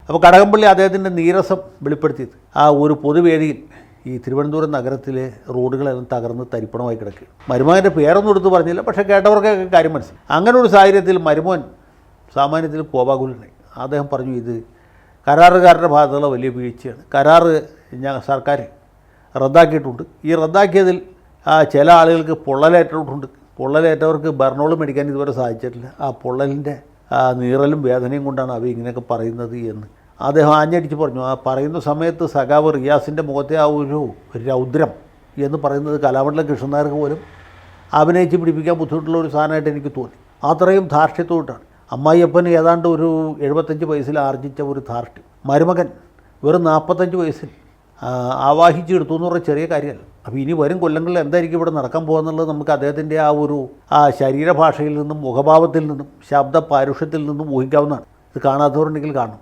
അപ്പോൾ കടകംപള്ളി അദ്ദേഹത്തിൻ്റെ നീരസം വെളിപ്പെടുത്തിയത് ആ ഒരു പൊതുവേദിയിൽ ഈ തിരുവനന്തപുരം നഗരത്തിലെ റോഡുകളെല്ലാം തകർന്ന് തരിപ്പണമായി കിടക്കുകയാണ്. മരുമകൻ്റെ പേരൊന്നും എടുത്ത് പറഞ്ഞില്ല, പക്ഷേ കേട്ടവർക്കൊക്കെ കാര്യം മനസ്സിലായി. അങ്ങനെ ഒരു സാഹചര്യത്തിൽ മരുമോൻ സാമാന്യത്തിൽ കോപാകുലനായി. അദ്ദേഹം പറഞ്ഞു, ഇത് കരാറുകാരുടെ ഭാഗത്തുള്ള വലിയ വീഴ്ചയാണ്. കരാറ് സർക്കാർ റദ്ദാക്കിയിട്ടുണ്ട്. ഈ റദ്ദാക്കിയതിൽ ചില ആളുകൾക്ക് പൊള്ളലേറ്റിട്ടുണ്ട്. പൊള്ളലേറ്റവർക്ക് ബർണോൾ മേടിക്കാൻ ഇതുവരെ സാധിച്ചിട്ടില്ല. ആ പൊള്ളലിൻ്റെ നീറലും വേദനയും കൊണ്ടാണ് അവർ ഇങ്ങനെയൊക്കെ പറയുന്നത് എന്ന് അദ്ദേഹം ആഞ്ഞടിച്ച് പറഞ്ഞു. ആ പറയുന്ന സമയത്ത് സഖാവ് റിയാസിൻ്റെ മുഖത്തെ ആ ഒരു രൗദ്രം എന്ന് പറയുന്നത് കലാമണ്ഡലം കൃഷ്ണനായർക്ക് പോലും അഭിനയിച്ച് പിടിപ്പിക്കാൻ ബുദ്ധിമുട്ടുള്ള ഒരു സാധനമായിട്ട് എനിക്ക് തോന്നി. അത്രയും ധാർഷ്ട്യത്തോട്ടാണ്. അമ്മായിയപ്പന് ഏതാണ്ട് ഒരു 75 വയസ്സിൽ ആർജിച്ച ഒരു ധാർഷ്ട്യം മരുമകൻ വെറും 45 വയസ്സിൽ ആവാഹിച്ചെടുത്തു എന്ന് പറഞ്ഞ ചെറിയ കാര്യമല്ല. അപ്പോൾ ഇനി വരും കൊല്ലങ്ങളിൽ എന്തായിരിക്കും ഇവിടെ നടക്കാൻ പോകുന്നുള്ളത് നമുക്ക് അദ്ദേഹത്തിൻ്റെ ആ ശരീരഭാഷയിൽ നിന്നും മുഖഭാവത്തിൽ നിന്നും ശബ്ദ പാരുഷ്യത്തിൽ നിന്നും ഊഹിക്കാവുന്നതാണ്. ഇത് കാണാത്തവരുണ്ടെങ്കിൽ കാണും.